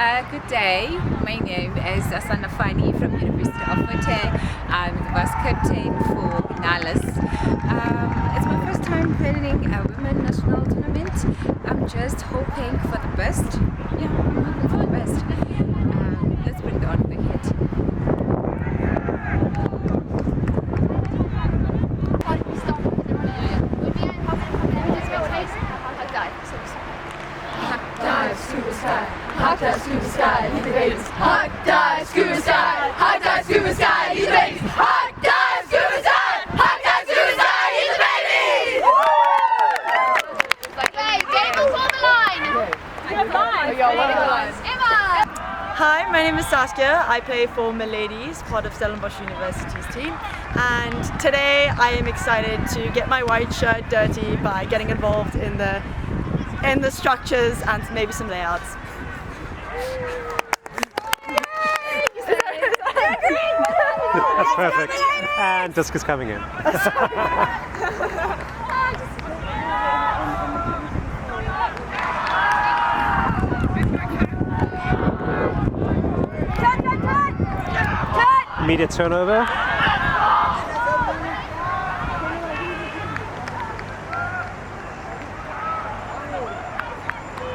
Good day. My name is Asana Fani from University of Maties. I'm the bus captain for Nalas. It's my first time planning a women national tournament. I'm just hoping for the best. Yeah, I'm hoping for the best. Let's bring the on the hit. Hot dive, scuba sky, leave the babies. Hot dive, scuba sky, hot dive, scuba sky, leave the babies. Hot dive, scuba sky, hot dive, scuba sky, leave the babies. Okay, Gable's on the line. Emma. Hi, my name is Saskia. I play for MaLadies, part of Stellenbosch University's team. And today I am excited to get my white shirt dirty by getting involved in the structures and maybe some layouts. That's perfect. And Dusk is coming in. Immediate turnover.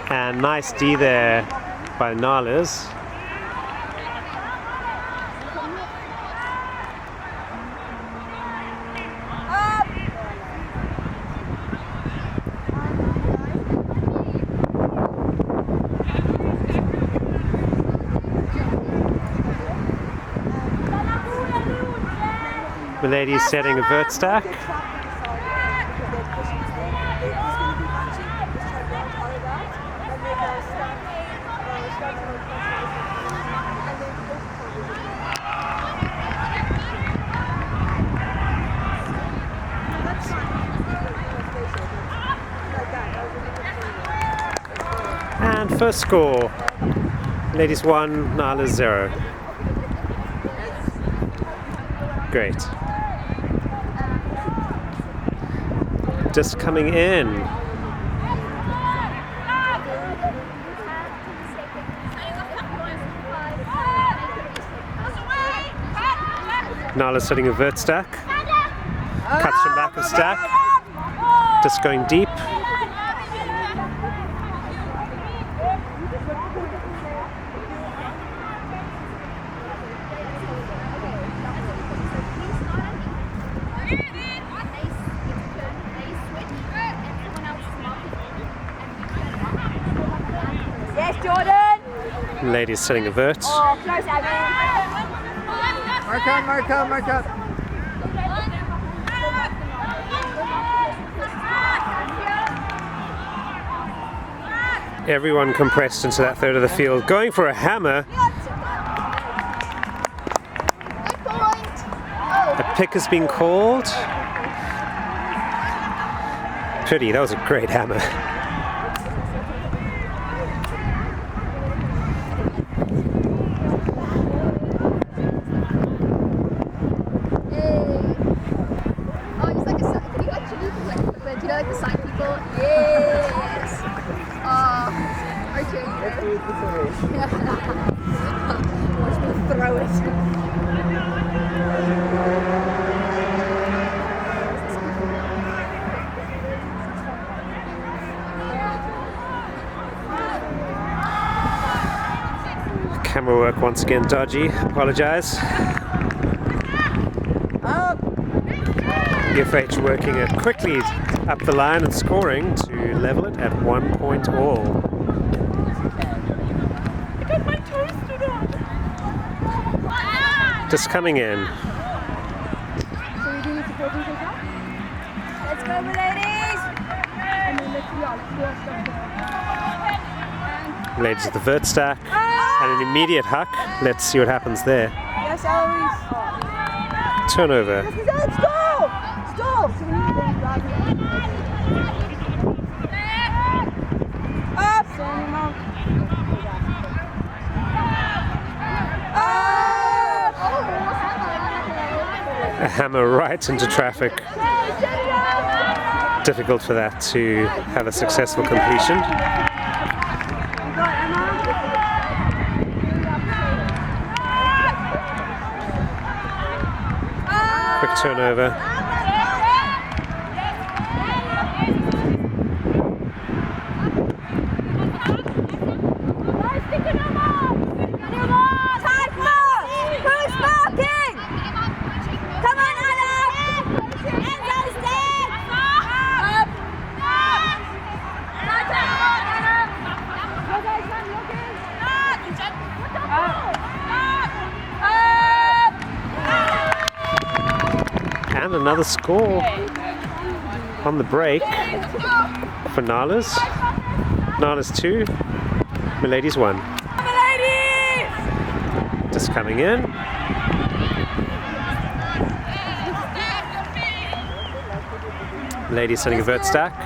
And nice D there by Nalas. MaLadies setting a vert stack. And first score, Ladies 1, Nalas 0. Great. Just coming in. Nalas setting a vert stack. Cuts from back of stack. Just going deep. Yes, Jordan. Ladies setting a vert. Oh, close, Abby. Mark up. Everyone compressed into that third of the field, going for a hammer. A pick has been called. Pretty, that was a great hammer. Do you like the sign people? Yes! Oh, our cheerleader. Watch me throw it. Camera work once again dodgy, apologise. UFH working it quickly up the line and scoring to level it at 1 point all. Just coming in. Let's go, MaLadies! Ladies at the vert stack and an immediate huck. Let's see what happens there. Yes, Eloise. Turnover. Stop! A hammer right into traffic. Difficult for that to have a successful completion. turnover. And another score on the break for Nalas. Nalas 2, MaLadies 1. Just coming in. Ladies setting a vert stack.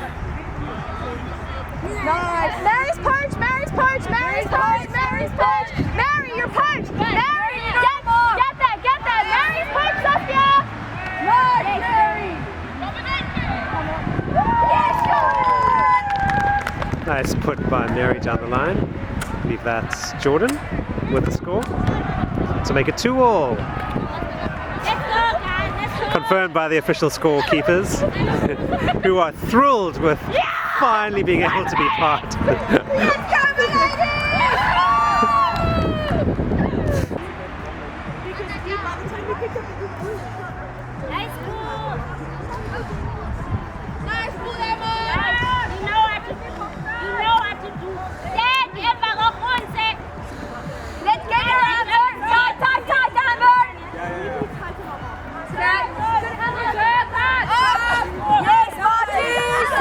Nice. Mary's perch, Mary's perch, Mary's perch, Mary's perch. Mary, your perch. Mary, get that. Mary's perch, Sophia. Nice, Mary. Yes, Nice put by Mary down the line. I believe that's Jordan with the score. To make it 2-all. Confirmed by the official scorekeepers, who are thrilled with finally being able to be part.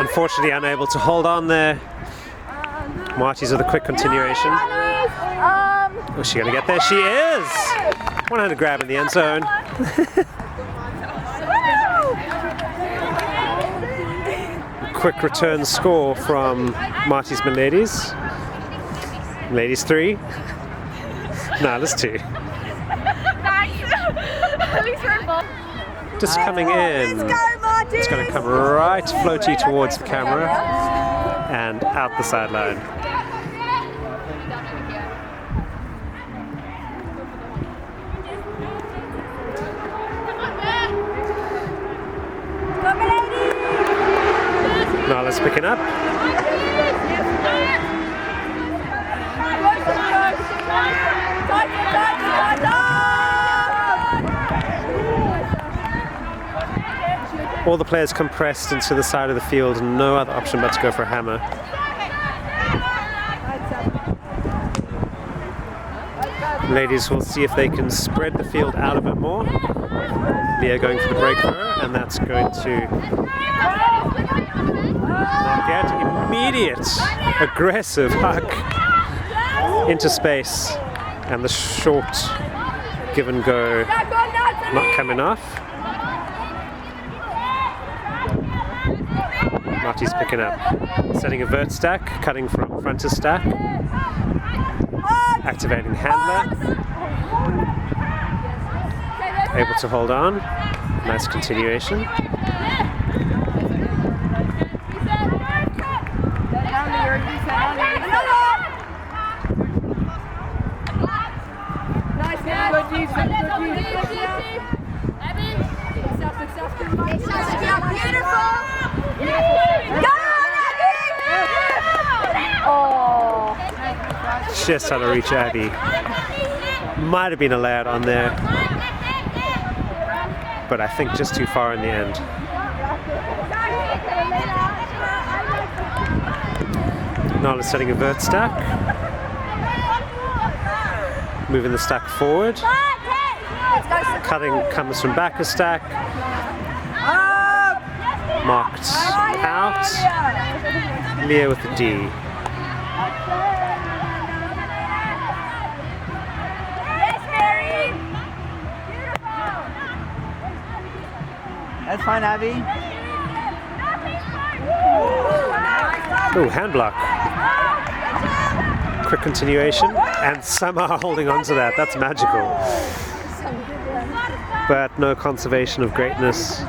Unfortunately unable to hold on there. Maties with a quick continuation. Oh, is she going to get there? She is! One-handed grab in the end zone. Quick return score from Maties MaLadies. Ladies 3, Nalas 2. Just coming in. It's going to come right floaty towards the camera and out the sideline. Nalas picking up. All the players compressed into the side of the field, no other option but to go for a hammer. Ladies will see if they can spread the field out a bit more. Leah going for the breakthrough, and that's going to not get immediate aggressive huck into space, and the short give and go not coming off. Maties picking up, setting a vert stack, cutting from fronter stack, activating handler, able to hold on, nice continuation. Just trying to reach Abby. Might have been allowed on there, but I think just too far in the end. Nalas setting a vert stack. Moving the stack forward. Cutting comes from back a stack. Marked out. Leah with the D. That's fine, Abby. Oh, hand block. Quick continuation, and somehow holding on to that. That's magical. But no conservation of greatness.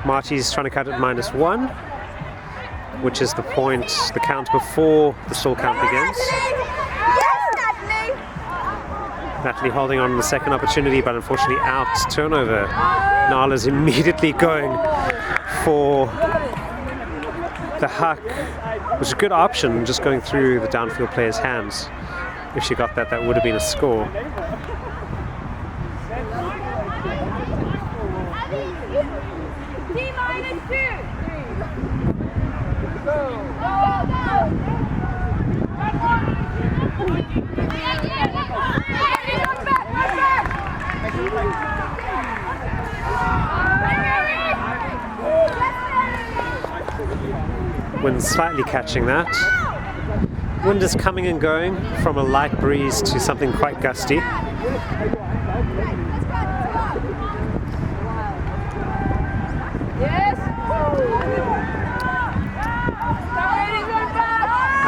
Maties trying to cut it -1, which is the point, the count before the stall count begins. Natalie holding on the second opportunity, but unfortunately out. Turnover. Nalas immediately going for the huck. It was a good option, just going through the downfield player's hands. If she got that, that would have been a score. Wind slightly catching that. Wind is coming and going from a light breeze to something quite gusty.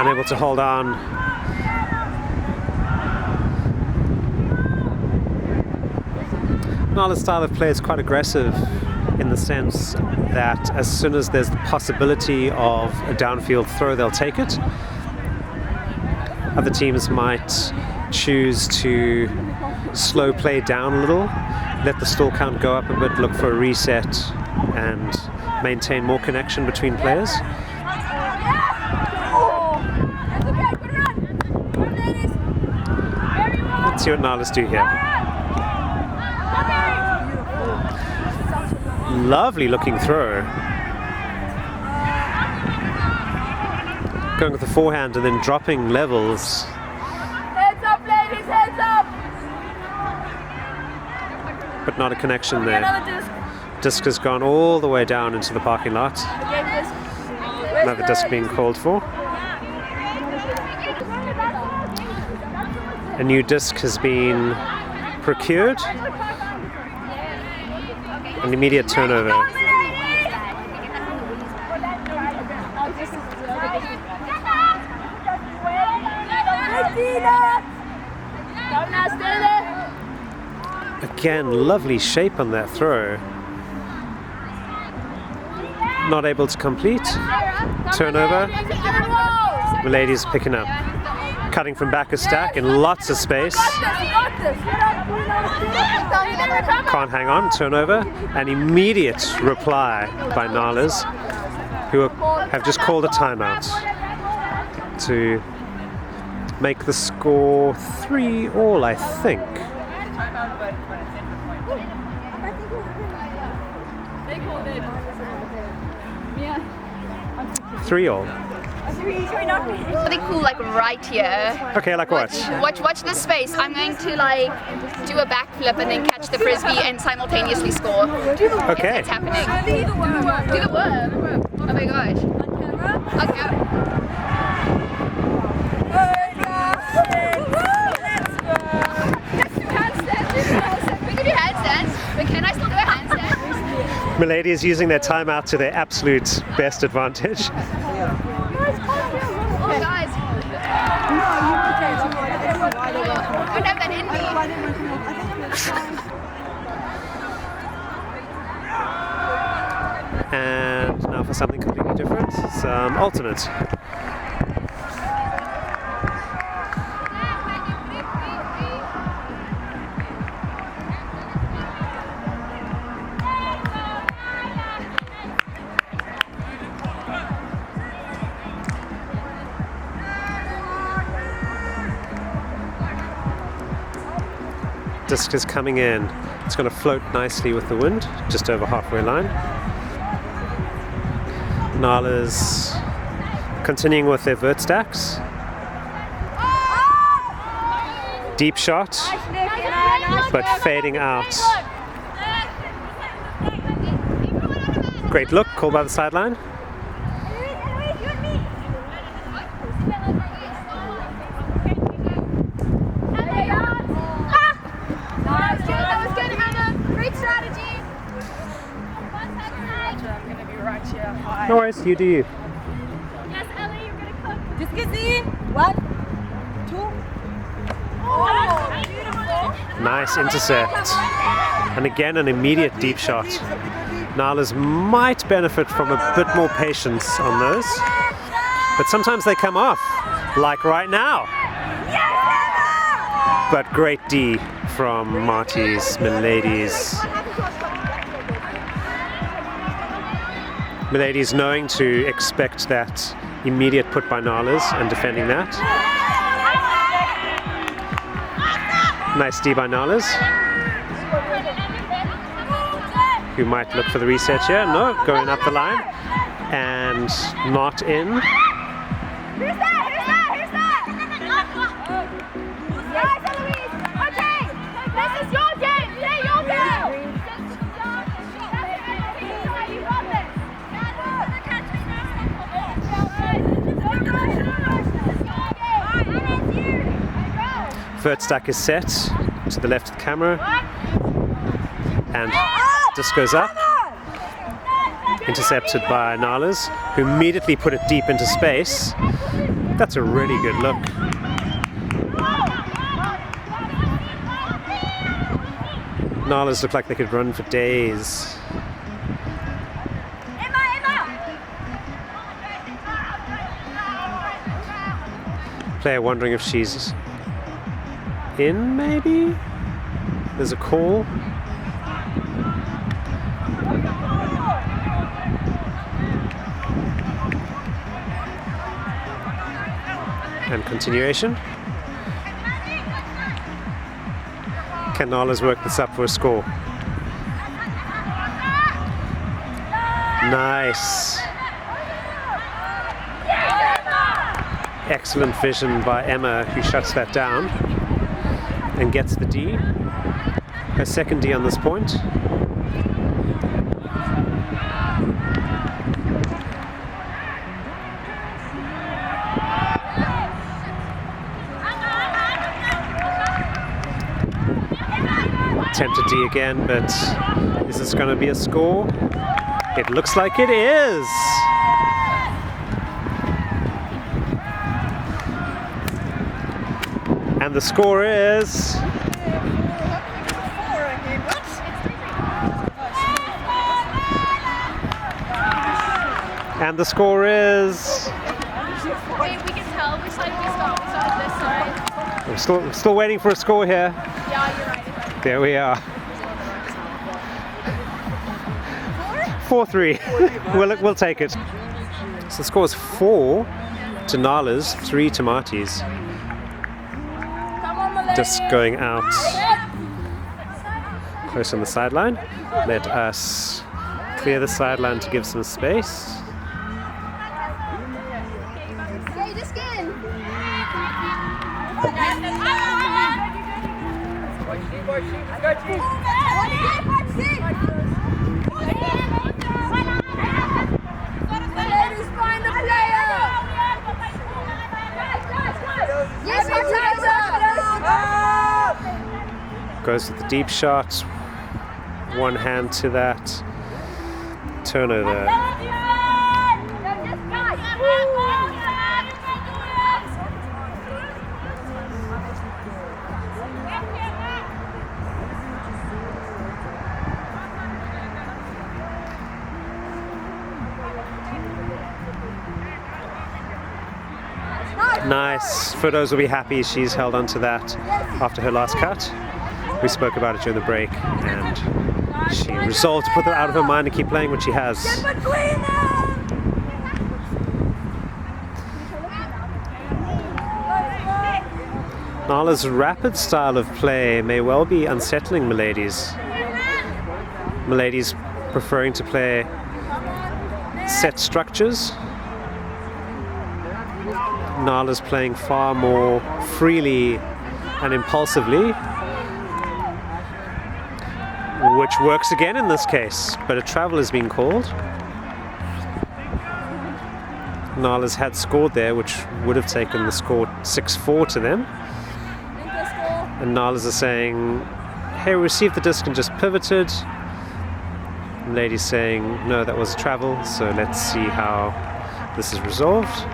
Unable to hold on. Nala's style of play is quite aggressive in the sense that as soon as there's the possibility of a downfield throw, they'll take it. Other teams might choose to slow play down a little, let the stall count go up a bit, look for a reset and maintain more connection between players. Let's see what Nalas do here. Lovely looking throw. Going with the forehand and then dropping levels. Heads up, ladies, heads up! But not a connection there. Disc has gone all the way down into the parking lot. Another disc being called for. A new disc has been procured. An immediate turnover. Again, lovely shape on that throw. Not able to complete. Turnover. MaLadies picking up. Cutting from back a stack in lots of space. Can't hang on. Turnover. An immediate reply by Nalas, who have just called a timeout to make the score 3-all, I think. 3-all. Something cool, like right here. Okay, like what? Watch this space. I'm going to like do a backflip and then catch the frisbee and simultaneously score. Okay. It's happening. Do the worm. Oh my gosh. Okay. We can do handstands, but can I still do a handstand? MaLadies is using their timeout to their absolute best advantage. Oh guys. I don't have that in me. And now for something completely different, some alternate. Disc is coming in. It's going to float nicely with the wind, just over halfway line. Nalas continuing with their vert stacks. Deep shot, but fading out. Great look, called by the sideline. No worries, you do you. Yes, Ellie, you're gonna cook. Just get in. 1, 2. Oh, beautiful. Nice intercept. And again, an immediate deep shot. Nalas might benefit from a bit more patience on those, but sometimes they come off, like right now. But great D from Maties MaLadies. MaLadies knowing to expect that immediate put by Nalas and defending that. Nice D by Nalas, who might look for the reset here. No, going up the line and not in. Who's that? Yes, Eloise. Okay, this is your game. Play your game. You got this. Third stack is set to the left of the camera, and disc goes up. Intercepted by Nalas, who immediately put it deep into space. That's a really good look. Nalas look like they could run for days. Player wondering if she's in, maybe? There's a call. And continuation. Can Nalas work this up for a score? Nice. Excellent vision by Emma, who shuts that down and gets the D. Her second D on this point. Attempted D again, but is this going to be a score? It looks like it is. And the score is... And the score is... Wait, we can tell which side we start. We start this side. I'm still waiting for a score here. Yeah, you're right. There we are. 4-3. We'll take it. So the score is 4 to Nalas, 3 to Maties. Just going out close on the sideline. Let us clear the sideline to give some space. Okay, just in. Ladies, find the player. Yes, Goes with the deep shot. One hand to that. Turnover. Nice. Photos will be happy she's held onto that after her last cut. We spoke about it during the break, and she resolved to put that out of her mind and keep playing what she has. Nala's rapid style of play may well be unsettling MaLadies. MaLadies preferring to play set structures. Nala's playing far more freely and impulsively, which works again in this case, but a travel is being called. Nala's had scored there, which would have taken the score 6-4 to them. And Nalas are saying, hey, we received the disc and just pivoted. And Lady's saying, no, that was a travel, so let's see how this is resolved.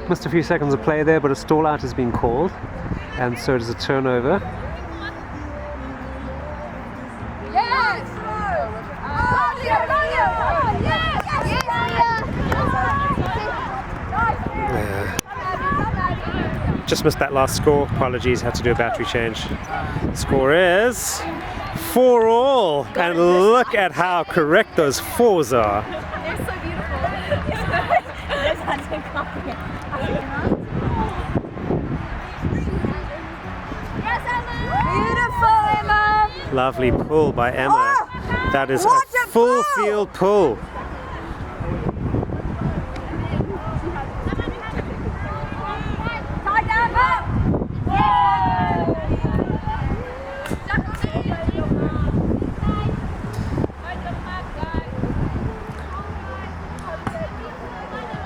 Missed a few seconds of play there, but a stall out has been called, and so does a turnover. Yes! Just missed that last score. Apologies, had to do a battery change. Score is 4-all, and look at how correct those fours are. They're so beautiful. Yes, Emma! Beautiful, Emma! Lovely pull by Emma. That is a full field pull.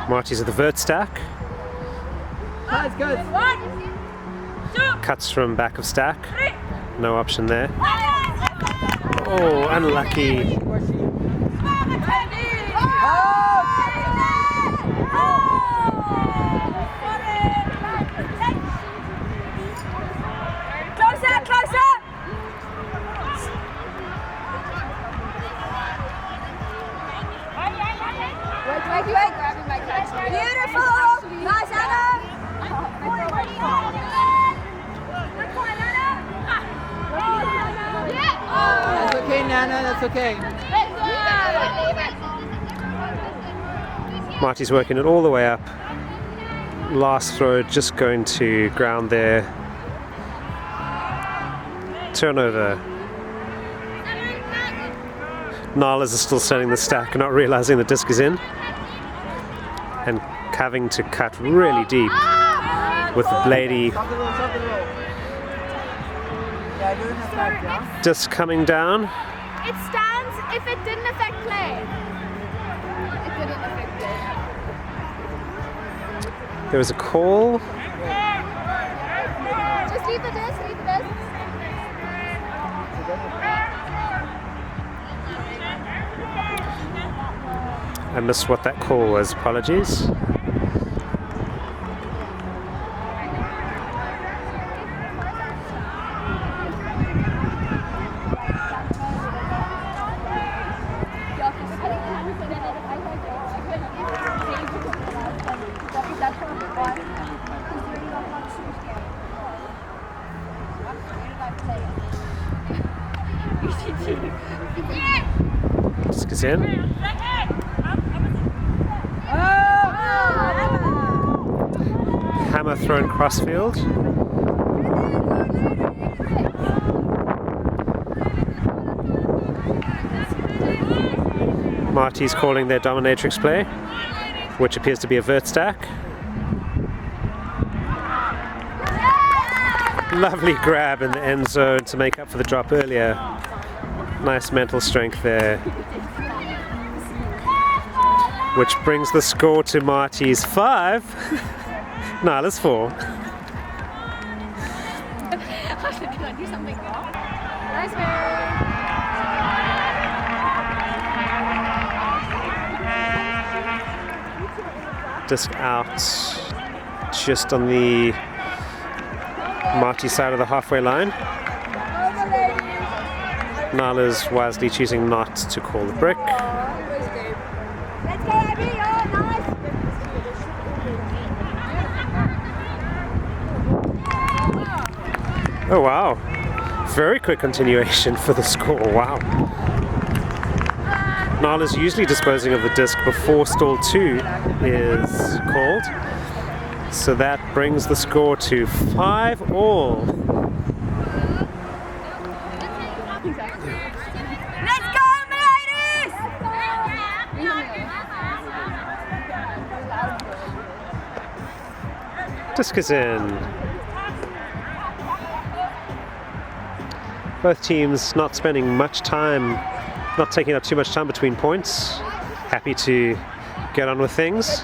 Maties at the vert stack. That's good. Cuts from back of stack. No option there. Oh, unlucky. Closer, closer! Wait. Grabbing my catch. Beautiful! Nice, Anna! That's okay, Nana, that's okay. Maties working it all the way up. Last throw just going to ground there. Turnover. Nalas is still setting the stack, not realizing the disc is in, and having to cut really deep with the bladey. Stop the roll. Yeah, do it in the back, yeah? Disc coming down. It stands if it didn't affect play. It didn't affect play. There was a call. Just leave the disc, I missed what that call was. Apologies. Disc is in. Hammer thrown crossfield. Maties calling their dominatrix play, which appears to be a vert stack. Lovely grab in the end zone to make up for the drop earlier. Nice mental strength there. Which brings the score to Maties 5, Nalas 4. Can I do something wrong? Nice, Mary. Disc out just on the Maties side of the halfway line. Nalas wisely choosing not to call the brick. Let's go, Abby. Oh, nice. Oh wow, very quick continuation for the score, wow. Nalas usually disposing of the disc before stall 2 is called. So that brings the score to 5-all. Let's go, MaLadies! Disc is in. Both teams not spending much time, not taking up too much time between points. Happy to get on with things.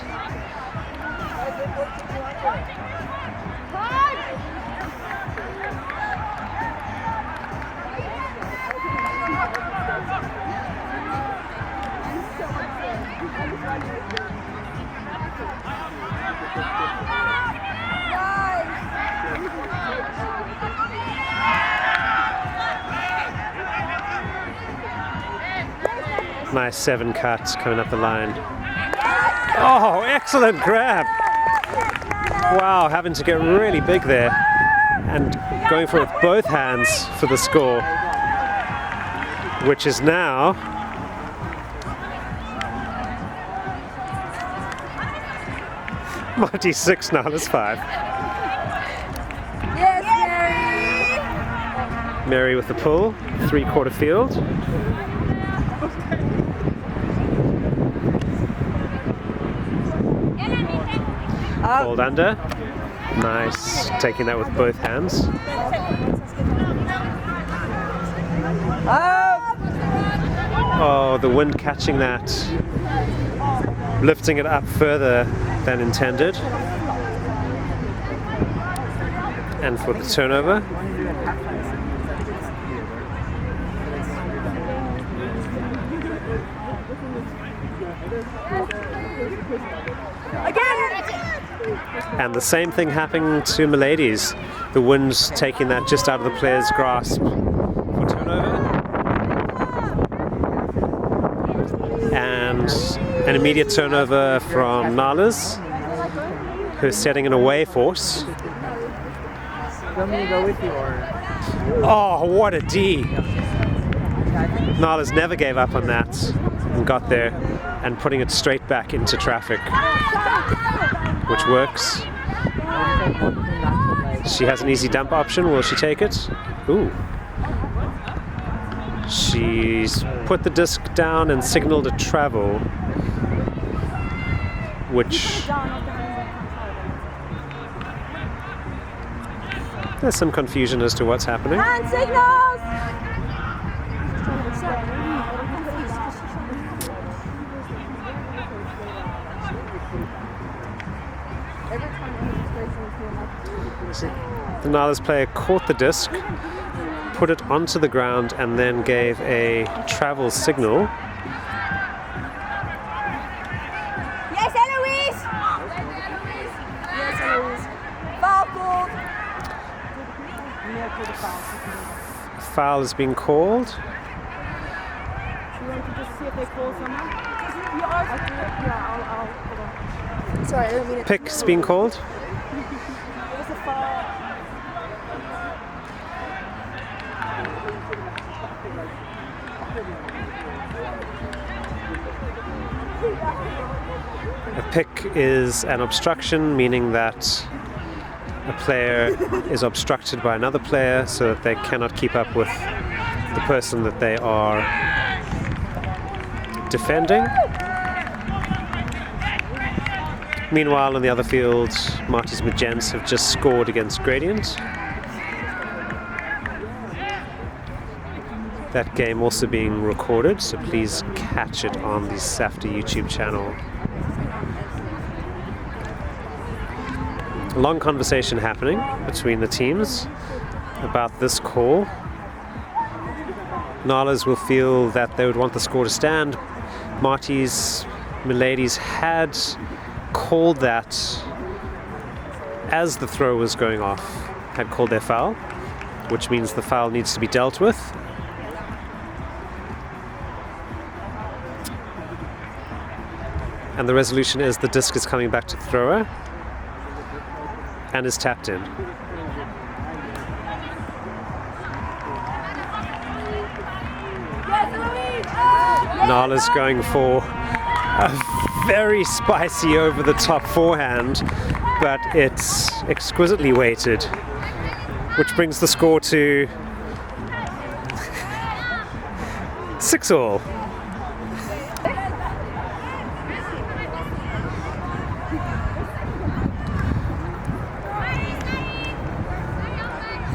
Nice 7 cuts coming up the line. Oh, excellent grab. Wow, having to get really big there and going for it with both hands for the score, which is now Maties 6, Nalas 5. Yes, Mary. Mary with the pull, 3/4 field. Hold under. Nice, taking that with both hands. Oh, the wind catching that, lifting it up further than intended. And for the turnover. And the same thing happening to MaLadies. The wind's taking that just out of the player's grasp for turnover. And an immediate turnover from Nalas, who's setting an away force. Want me to go with you or? Oh, what a D! Nalas never gave up on that and got there and putting it straight back into traffic, which works. She has an easy dump option. Will she take it? Ooh. She's put the disc down and signaled a travel, which there's some confusion as to what's happening. Hand signals. The Nalas player caught the disc, put it onto the ground, and then gave a travel signal. Yes, Eloise. Yes, Eloise. Foul called. Foul is being called. Do you want to just see if they call someone? Sorry, I didn't mean it. Pick's being called. There's a foul. A pick is an obstruction, meaning that a player is obstructed by another player so that they cannot keep up with the person that they are defending. Meanwhile, on the other field, Maties MaLadies have just scored against Gradient. That game also being recorded, so please catch it on the SAFTA YouTube channel. A long conversation happening between the teams about this call. Nalas will feel that they would want the score to stand. Maties MaLadies had called that as the throw was going off, had called their foul, which means the foul needs to be dealt with. And the resolution is the disc is coming back to the thrower and is tapped in. Nalas going for a very spicy over the top forehand, but it's exquisitely weighted, which brings the score to 6-all.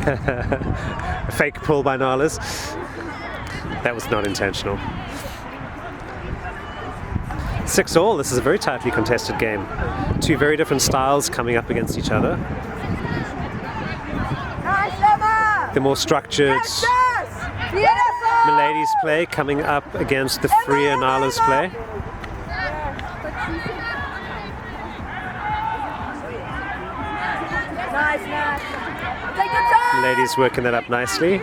A fake pull by Nalas. That was not intentional. 6-all, this is a very tightly contested game. Two very different styles coming up against each other. The more structured MaLadies play coming up against the freer Nalas play. MaLadies working that up nicely.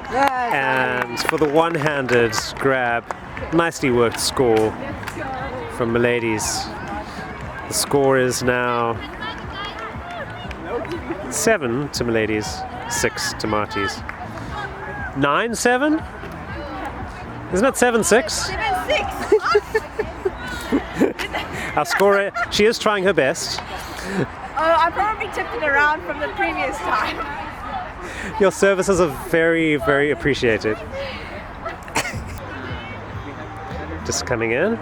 And for the one-handed grab, nicely worked score from MaLadies. The score is now 7 to MaLadies, 6 to Maties. 9-7? Isn't it 7-6? 7-6. Our scorer, she is trying her best. I probably tipped it around from the previous time. Your services are very, very appreciated. Just coming in.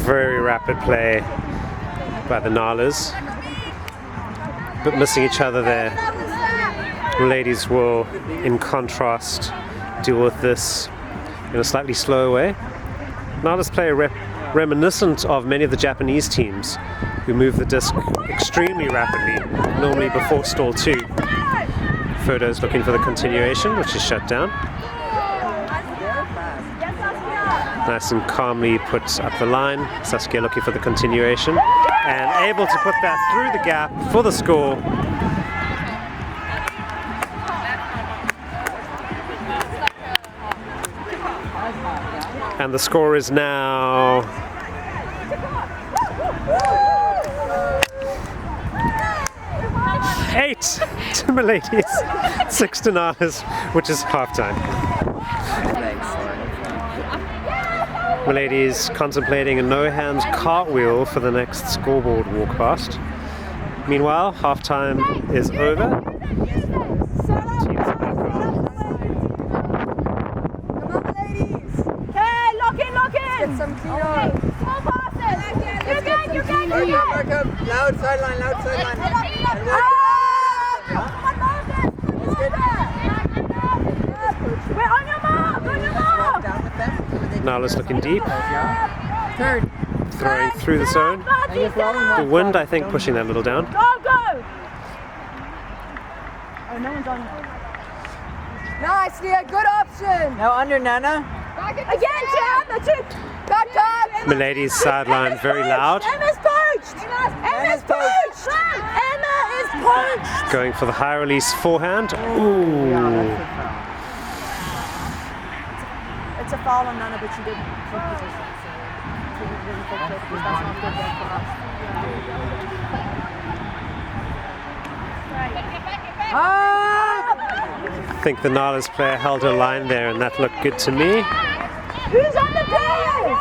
Very rapid play by the Nalas, but missing each other there. Ladies will, in contrast, deal with this in a slightly slower way. Nalas play reminiscent of many of the Japanese teams who move the disc extremely rapidly, normally before stall 2. Photo's looking for the continuation, which is shut down. Nice and calmly put up the line. Saskia looking for the continuation and able to put that through the gap for the score. And the score is now 8 to MaLadies, 6 to Nalas, which is halftime. MaLadies contemplating a no-hands cartwheel for the next scoreboard walk past. Meanwhile, halftime is over. Teams are back on. Get some clean on. Small passes. You're good. Loud sideline, loud sideline. We're on your mark. Nalas looking deep, Third. throwing through the zone. The wind, I think, pushing that a little down. Go. Oh, no one's on. Nice, Leah. Good option. Now under Nana. Again, Chad. That's it. Cut. MaLadies sideline very loud, Emma's poached. Emma's poached. Emma is poached. going for the high release forehand. Ooh, It's a foul on Nana, but she didn't take position. So she didn't take it because that's not good work for us. I think the Nalas player held her line there, and that looked good to me. Who's on the players?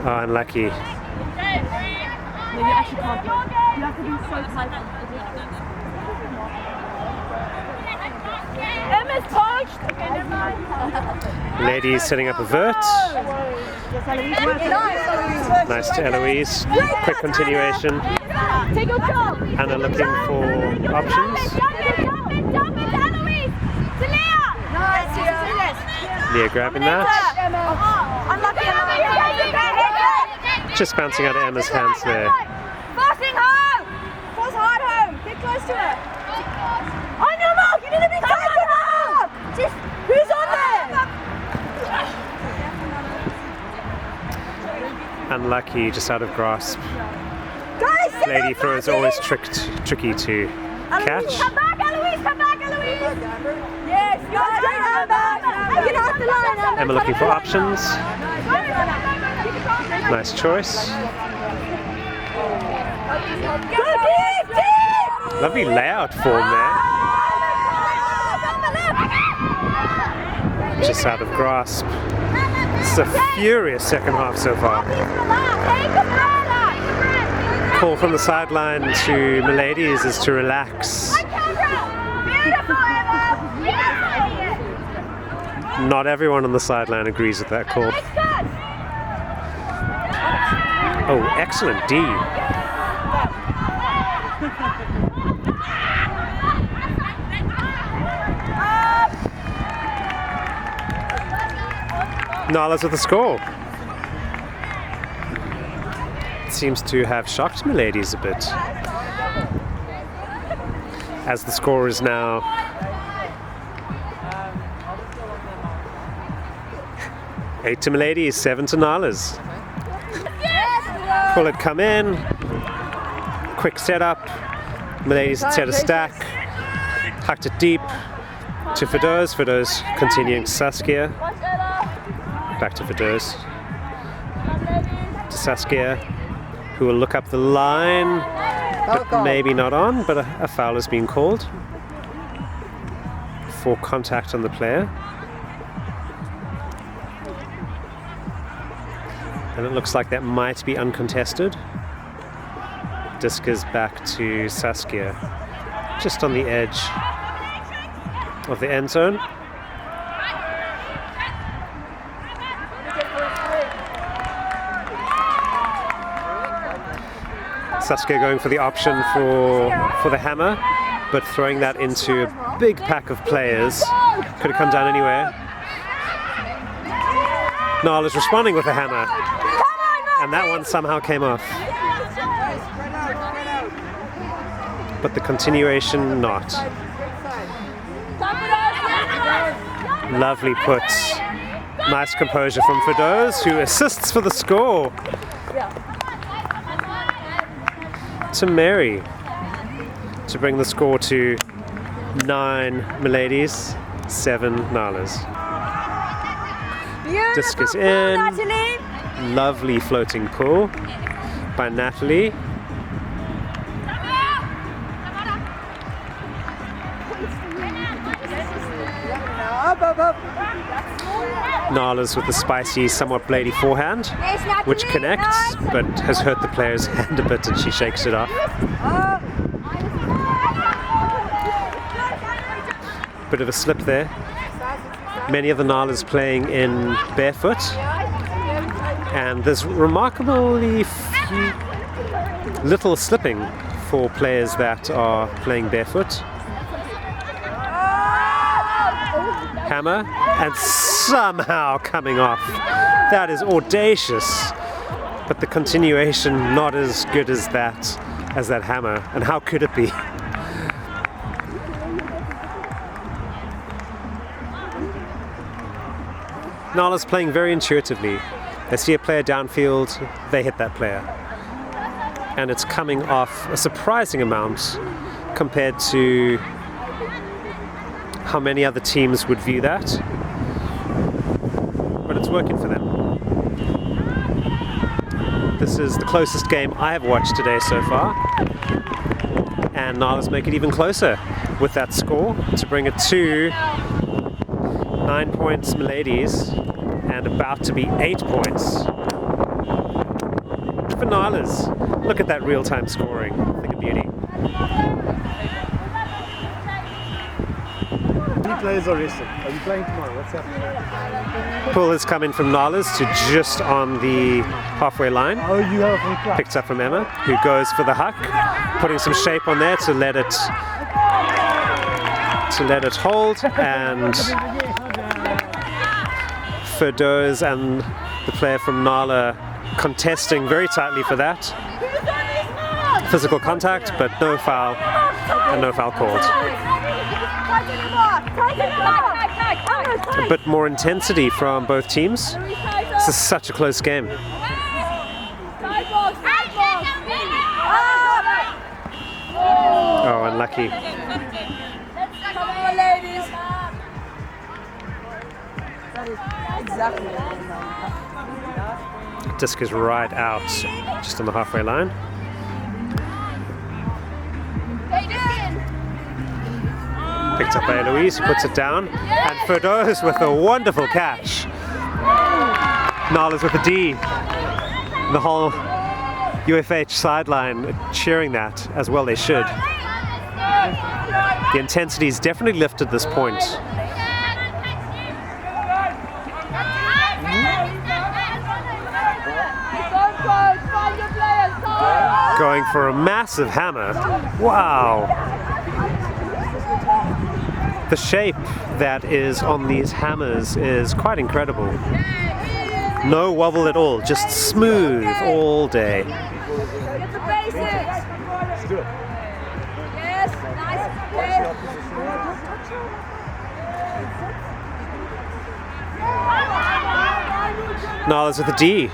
Oh, unlucky. No, you actually can't do it. You have to be so tight. Emma's poached. Ladies setting up a vert. Nice to Eloise. Quick continuation. Take your job. Anna looking for options. Jump it, Eloise. To Leah. Nice, Leah grabbing that. Unlucky. Just bouncing out of Emma's hands there. Forcing home. Force hard home. Get close to her. On your mark. You need to be close to her. Just who's on there? Unlucky, just out of grasp. Guys, Lady throw is always tricky to catch. Come back, Eloise. Yes, you're straight on back. Get off the line. Emma looking for options. Nice choice. Lovely layout form there. Just out of grasp. It's a furious second half so far. Call from the sideline to MaLadies is to relax. Not everyone on the sideline agrees with that call. Oh, excellent D. Nalas with the score. Seems to have shocked MaLadies a bit, as the score is now 8 to MaLadies, 7 to Nalas. Will it come in? quick setup. MaLadies had set a stack, hucked it deep to Firdose. Firdose continuing to Saskia. Back to Firdose. To Saskia, who will look up the line, but maybe not on, but a foul has been called for contact on the player. And it looks like that might be uncontested. Disc is back to Saskia, just on the edge of the end zone. Saskia going for the option for the hammer, but throwing that into a big pack of players. Could have come down anywhere. Nalas responding with a hammer, and that one somehow came off. But the continuation not. Lovely put. Nice composure from Firdose, who assists for the score. To Mary to bring the score to 9 MaLadies, 7 Nalas. Disc is in. Natalie. Lovely floating pull by Natalie. Nalas with the spicy, somewhat blady forehand, which connects, but has hurt the player's hand a bit, and she shakes it off. Bit of a slip there. Many of the Nalas playing in barefoot, and there's remarkably little slipping for players that are playing barefoot. Hammer, and somehow coming off. That is audacious, but the continuation not as good as that hammer. And how could it be? Nalas playing very intuitively. They see a player downfield, they hit that player, and it's coming off a surprising amount compared to how many other teams would view that, but it's working for them. This is the closest game I have watched today so far, and Nalas make it even closer with that score to bring it to 9 points MaLadies, and about to be 8 points for Nalas. Look at that real-time scoring, thing of beauty. Players are rested. Are you playing tomorrow? What's happening? Pull has come in from Nalas to just on the halfway line. Oh, you have from club. Picked up from Emma, who goes for the huck, putting some shape on there to let it hold, and Firdose and the player from Nala contesting very tightly for that. Physical contact, but no foul, and no foul called. A bit more intensity from both teams. This is such a close game. Oh, unlucky. Disc is right out, just on the halfway line. Picked up by Eloise, who puts it down, and Firdose with a wonderful catch. Nalas with a D. The whole UFH sideline cheering that, as well they should. The intensity is definitely lifted at this point. Going for a massive hammer. Wow. The shape that is on these hammers is quite incredible. No wobble at all, just smooth all day. Get the basics. Yes, nice. Nalas with a D.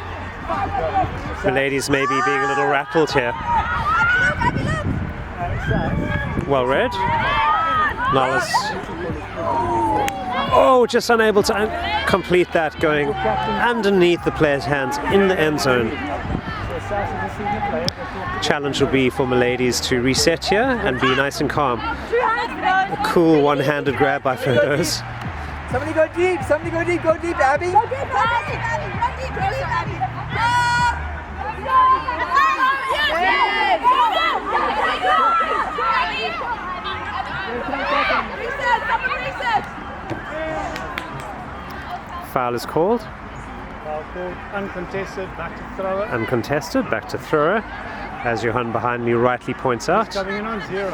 MaLadies maybe being a little rattled here. Well read. Nalas. Oh, just unable to complete that, going underneath the player's hands in the end zone. Challenge will be for MaLadies to reset here and be nice and calm. A cool one-handed grab by Ferdos. Somebody go deep, Abby. Go deep, Abby. Go deep, Abby. Foul is called. Foul called. Uncontested, back to thrower. Uncontested, back to thrower. As Johan behind me rightly points out. Coming in on 0.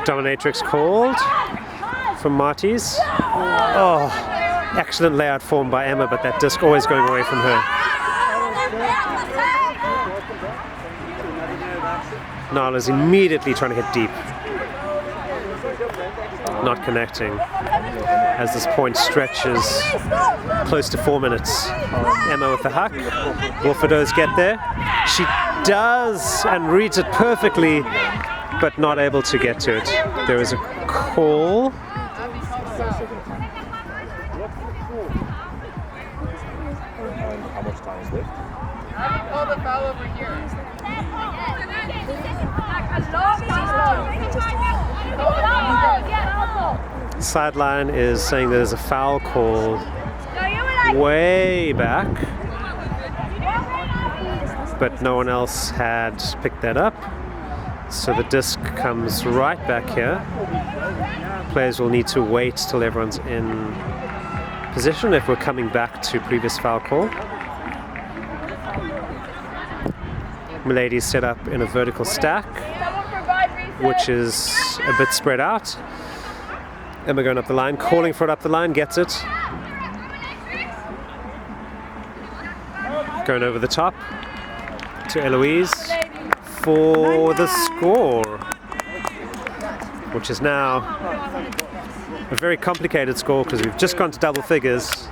Dominatrix called from Maties. Oh, excellent layout form by Emma, but that disc always going away from her. Nala's immediately trying to hit deep. Not connecting. As this point stretches close to 4 minutes. Emma with the huck. Will Ferdos get there? She does and reads it perfectly, but not able to get to it. There is a call. How much time is left? Call the foul over here. Sideline is saying there's a foul call way back, but no one else had picked that up. So the disc comes right back here. Players will need to wait till everyone's in position if we're coming back to previous foul call. MaLadies set up in a vertical stack, which is a bit spread out. Emma going up the line, calling for it up the line, gets it. Going over the top to Eloise for the score, which is now a very complicated score because we've just gone to double figures.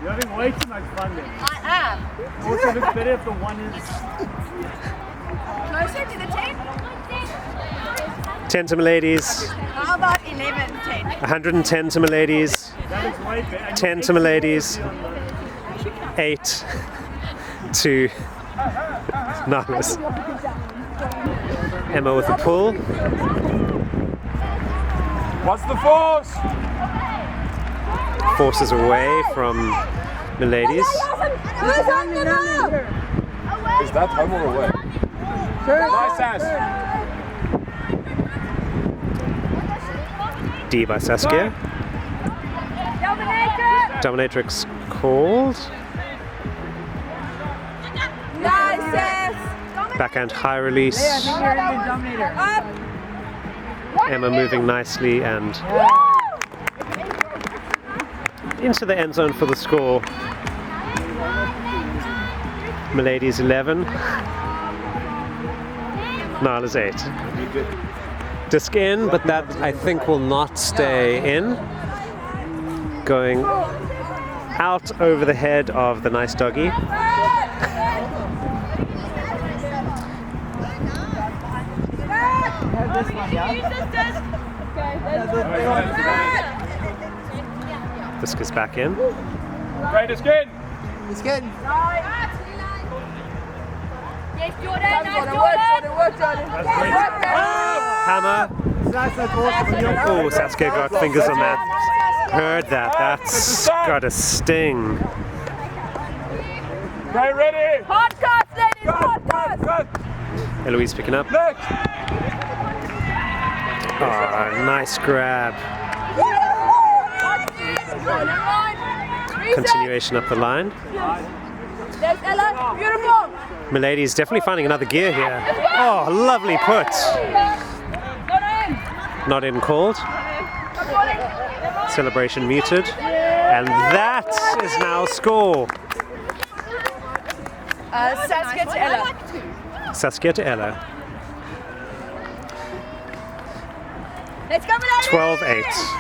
You're having way too much fun then. I am. It also looks better if the one is... Closer to the 10? 10 to MaLadies, How about 11, 10? 110 to MaLadies, That looks way better. 10 to MaLadies, 8 to Nalas. Emma with the pull. What's the force? Forces away from MaLadies. Is that home or away? Nice ass. D by Saskia. Dominatrix called. Backhand high release. Emma moving nicely and into the end zone for the score. MaLadies 11. Nalas 8. Disc in, but that I think will not stay in. Going out over the head of the nice doggy. Disc is back in. Right, it's good. It's good. Yes, Jordan. Nice, Jordan. Hammer. Oh, Saskia got fingers on that. Heard that. That's got a sting. Okay, ready? Podcast, ladies, podcast. Eloise picking up. Look. Oh, nice grab. Continuation up the line. There's Ella. Beautiful. MaLadies definitely finding another gear here. Oh, lovely put. Not in called. Celebration muted. And that is now score. Saskia to Ella. Saskia to Ella. Let's go, Melodies! 12-8.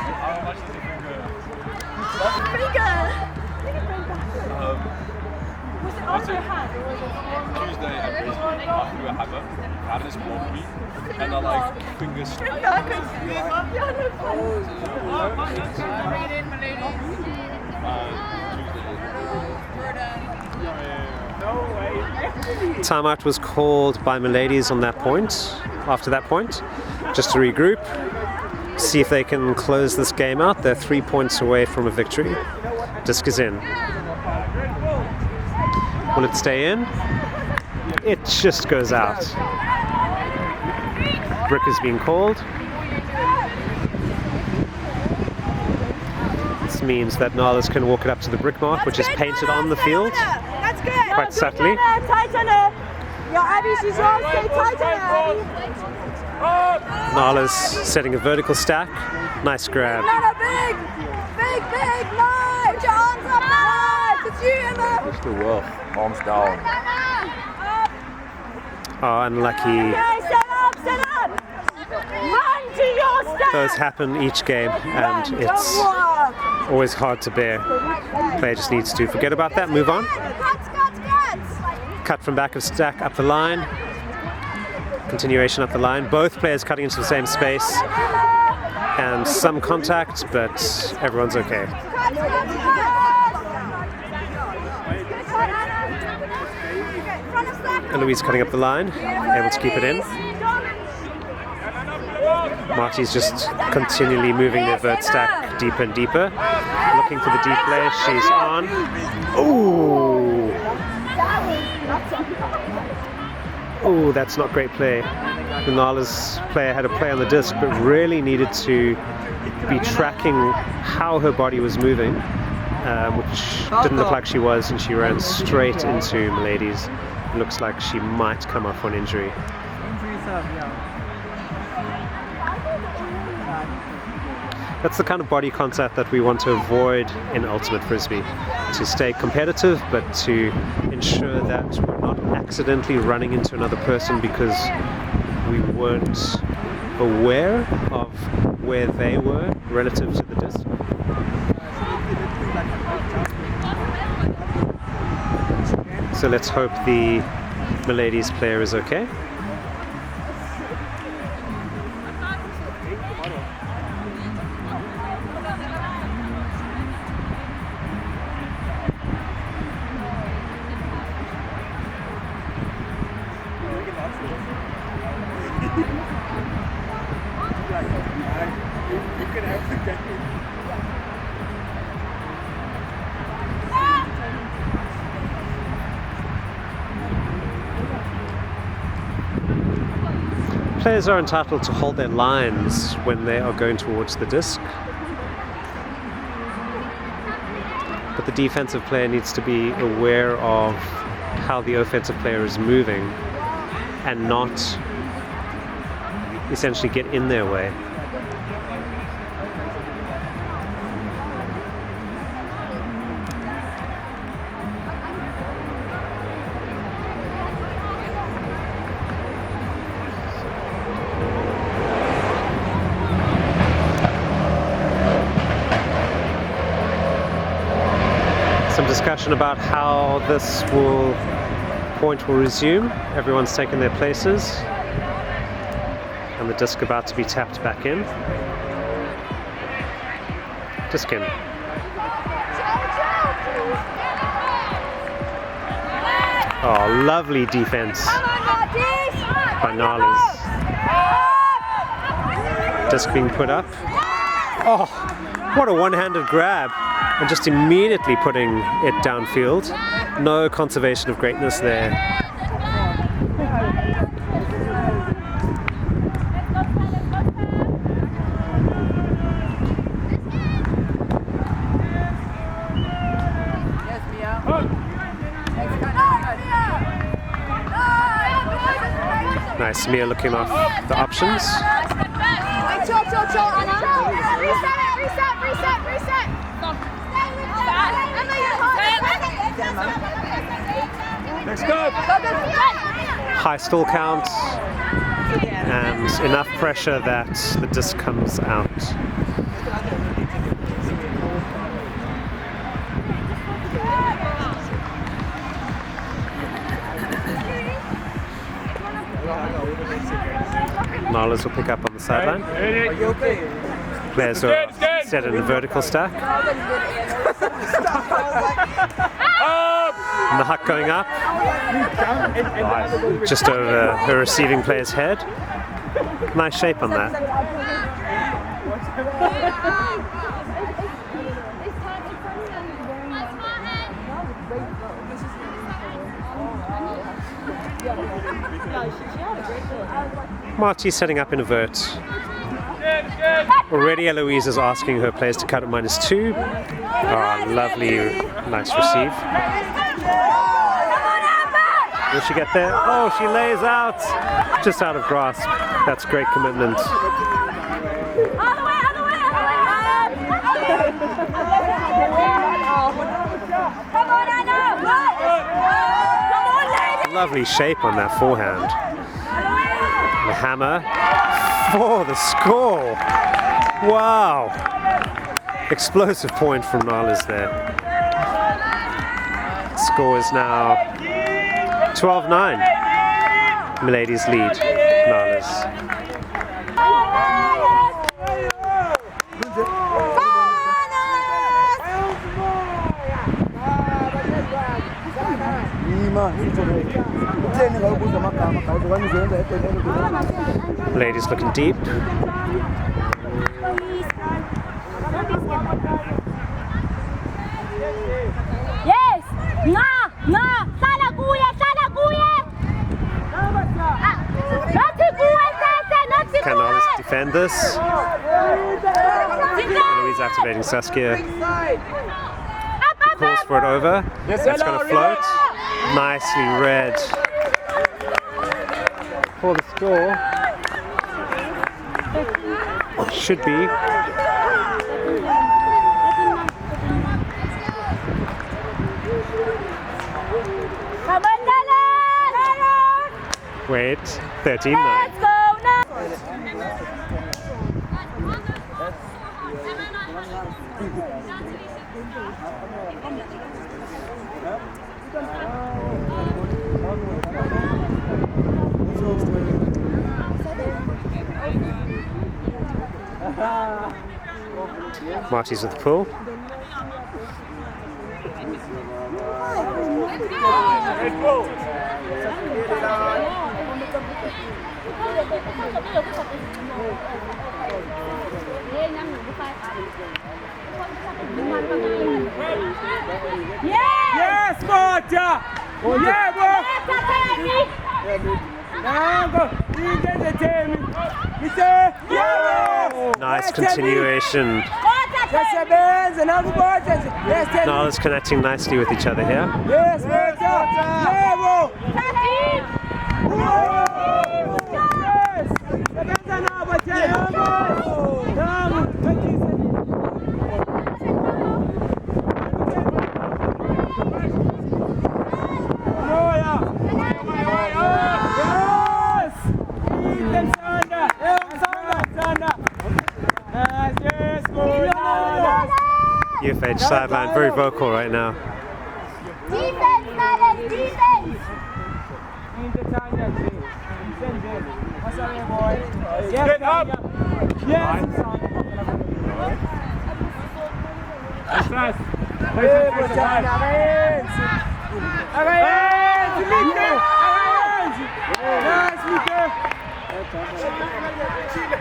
Tuesday at Brisbane, I threw a hammer, had this blocked me, and I like fingers. Timeout was called by MaLadies on that point, after that point, just to regroup, see if they can close this game out. They're 3 points away from a victory. Disc is in. Will it stay in? It just goes out. Brick is being called. This means that Nalas can walk it up to the brick mark, which is painted on the field That's good. quite subtly. Tight on her. Yeah, Abby, she's wrong. Stay tight on her. Nalas setting a vertical stack. Nice grab. Nana, big. Nice. Put your arms up, nice. It's you, Emma. Push the well, arms down. Oh, unlucky. Okay, set up. Run to your stack. Those happen each game, and it's always hard to bear. Player just needs to forget about that, move on. Cut from back of stack up the line. Continuation up the line. Both players cutting into the same space. And some contact, but everyone's okay. And Louise cutting up the line, able to keep it in. Maties just continually moving their vert stack deeper and deeper. Looking for the deep play, she's on. Ooh! Oh, that's not great play. The Nalas player had a play on the disc, but really needed to be tracking how her body was moving, which didn't look like she was, and she ran straight into MaLadies. Looks like she might come off on injury. That's the kind of body contact that we want to avoid in Ultimate Frisbee. To stay competitive, but to ensure that we're not accidentally running into another person because we weren't aware of where they were relative to the disc. So let's hope the MaLadies player is okay. Players are entitled to hold their lines when they are going towards the disc. But the defensive player needs to be aware of how the offensive player is moving and not essentially get in their way. Some discussion about how this point will resume. Everyone's taken their places. And the disc about to be tapped back in. Disc in. Oh, lovely defense by Nalas. Disc being put up. Oh, what a one-handed grab. And just immediately putting it downfield. No conservation of greatness there. Nice, Mia looking off the options. Reset. Next go! High stall count. and enough pressure that the disc comes out. Nalas will pick up on the sideline. Players are set in a vertical stack. And the huck going up. Just over her receiving player's head. Nice shape on that. Maties setting up in a vert. Already Eloise is asking her players to cut at -2. Ah, lovely, nice receive. Will she get there? Oh, she lays out. Just out of grasp. That's great commitment. Lovely shape on that forehand. The hammer for the score. Wow. Explosive point from Nalas there. Score is now 12-9. MaLadies lead Nalas. Ladies looking deep. Yes! Sana kuya! Can Nalas defend this? Louise activating Saskia. Calls for it over. That's going to float. Nicely read for the score. Should be. Wait, 13-9. Maties with the pull. Yes, Marta! Oh, yeah, Nice continuation. Nalas connecting nicely with each other here. Yes, UFH sideline, very vocal right now. Defense, Nalas, defense! Get up! Yes! Fast!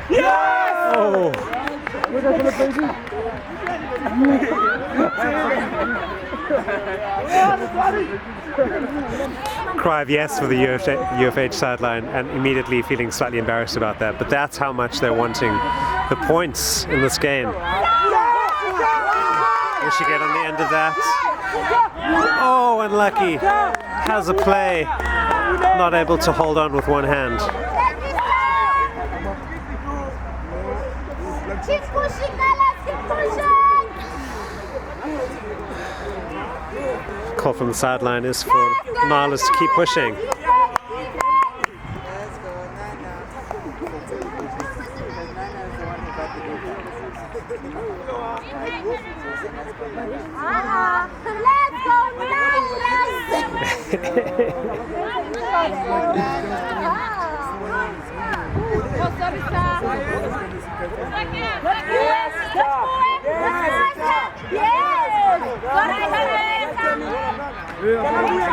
Yes! Oh! Cry of yes for the UFH sideline, and immediately feeling slightly embarrassed about that. But that's how much they're wanting the points in this game. Will she get on the end of that? Oh, unlucky. Has a play. Not able to hold on with one hand. Keep pushing, Nalas, keep pushing! Call from the sideline is for Nalas to keep pushing.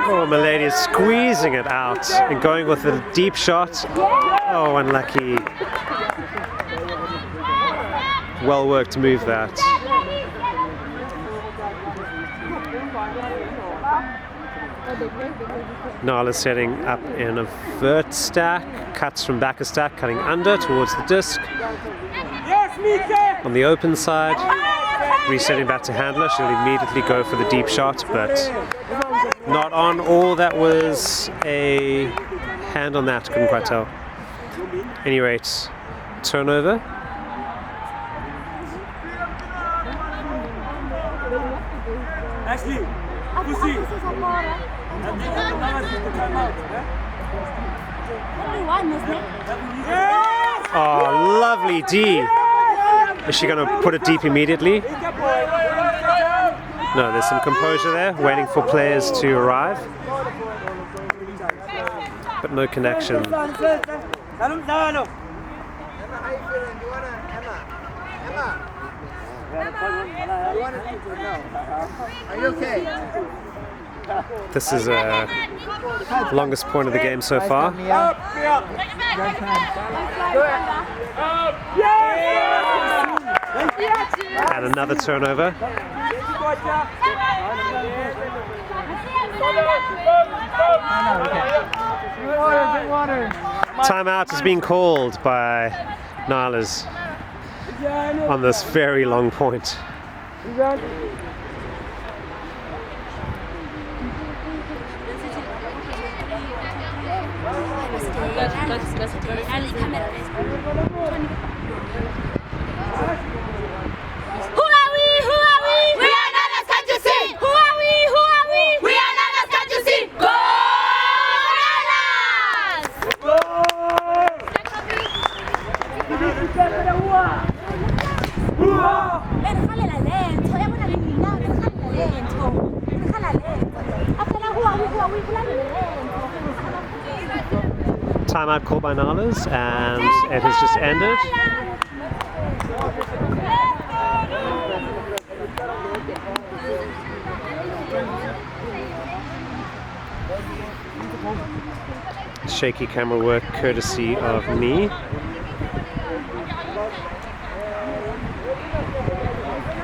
Oh, MaLadies is squeezing it out and going with a deep shot. Oh, unlucky. Well worked to move that. Nalas setting up in a vert stack, cuts from back a stack, cutting under towards the disc. On the open side, resetting back to handler, she'll immediately go for the deep shot, but not on. All that was a hand on that, couldn't quite tell. Any rate, turnover. Ashley, pussy. Oh, lovely D. Is she going to put it deep immediately? No, there's some composure there, waiting for players to arrive. But no connection. Are you okay? This is the longest point of the game so far. And another turnover. Timeout is being called by Nalas on this very long point. Timeout called by Nalas, and it has just ended. Shaky camera work courtesy of me.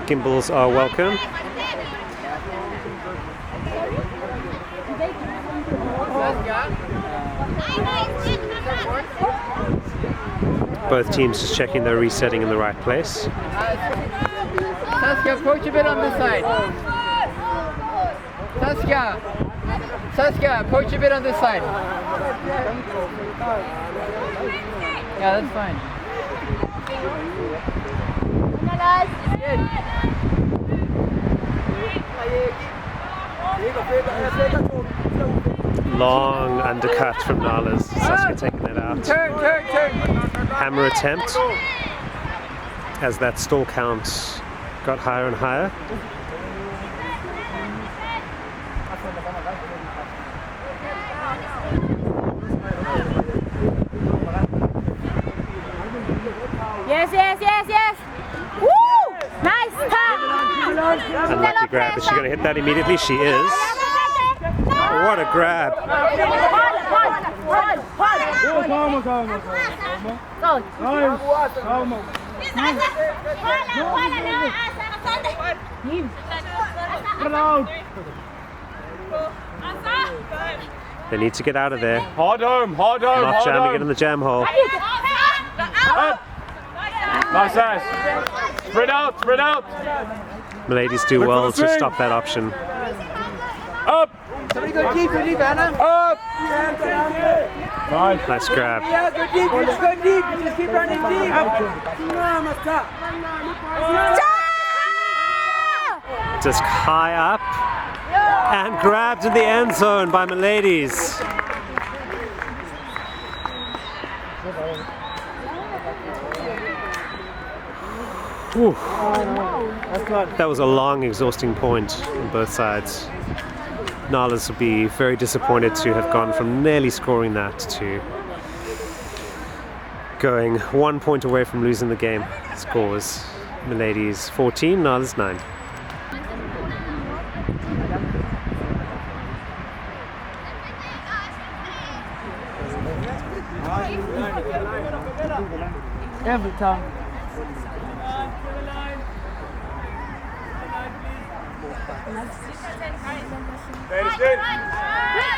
Gimbals are welcome. Both teams just checking they're resetting in the right place. Saskia, approach a bit on this side. Saskia, approach a bit on this side. Yeah, that's fine. Long undercut from Nalas. Saskia taking that out. Turn. Hammer attempt as that stall count got higher and higher. Yes. Woo! Nice tap. Unlucky grab. Is she going to hit that immediately? She is. What a grab. They need to get out of there. Hard home. Not jamming it in the jam hole. Up. Nice ass. Spread out. MaLadies do well to stop that option. Up. Somebody go deep, Anna. Up. Nice grab. Yeah, go deep, just go deep. Just keep running deep. Just high up and grabbed in the end zone by MaLadies. Whew. That was a long, exhausting point on both sides. Nalas will be very disappointed to have gone from nearly scoring that to going 1 point away from losing the game. Scores MaLadies 14, Nalas 9. Every time.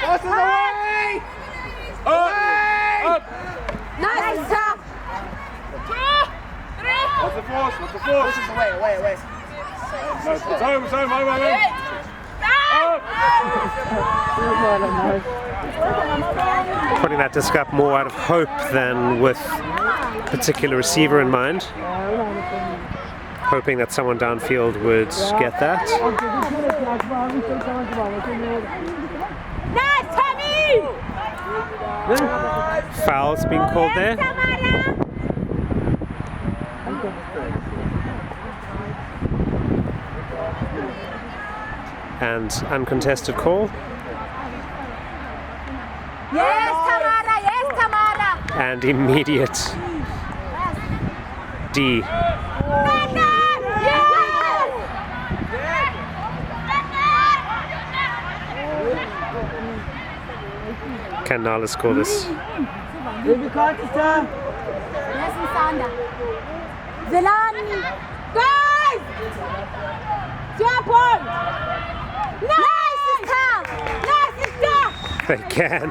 Passes away! Up! Nice job. What's the force? What's the force? Away. No, it's home, home. Putting that disc up more out of hope than with particular receiver in mind. Hoping that someone downfield would get that. Nice, Tommy. Foul's being called there. And uncontested call. Yes, Tamara. Yes, Tamara. And immediate D. Can Nalas score this? Yes, Sanda. Zelani. Guys! Jump on! Nice, Nice, They can.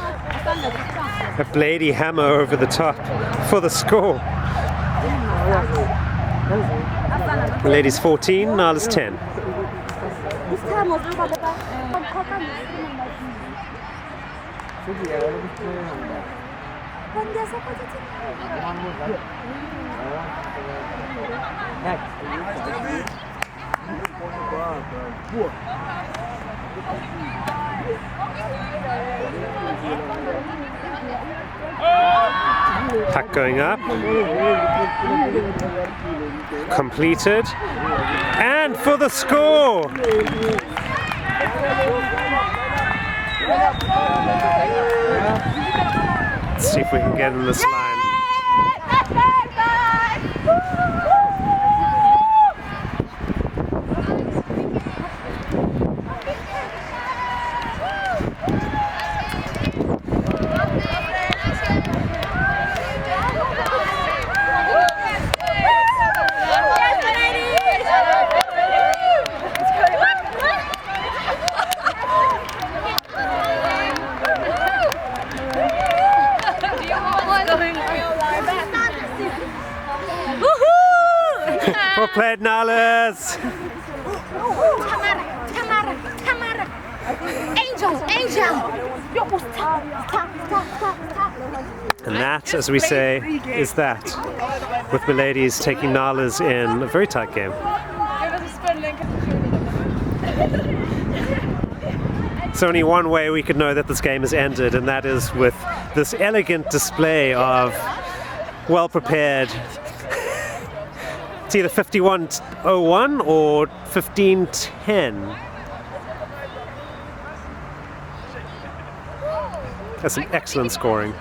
A Blady hammer over the top for the score. Ladies 14, Nalas 10. Puck going up. Completed. And for the score! Let's see if we can get in this line. Well played, Nalas! Tamara. Angel. And that, as we say, is that. With MaLadies taking Nalas in a very tight game. There's only one way we could know that this game has ended, and that is with this elegant display of well-prepared. It's either 51-01 or 15-10. That's some excellent scoring.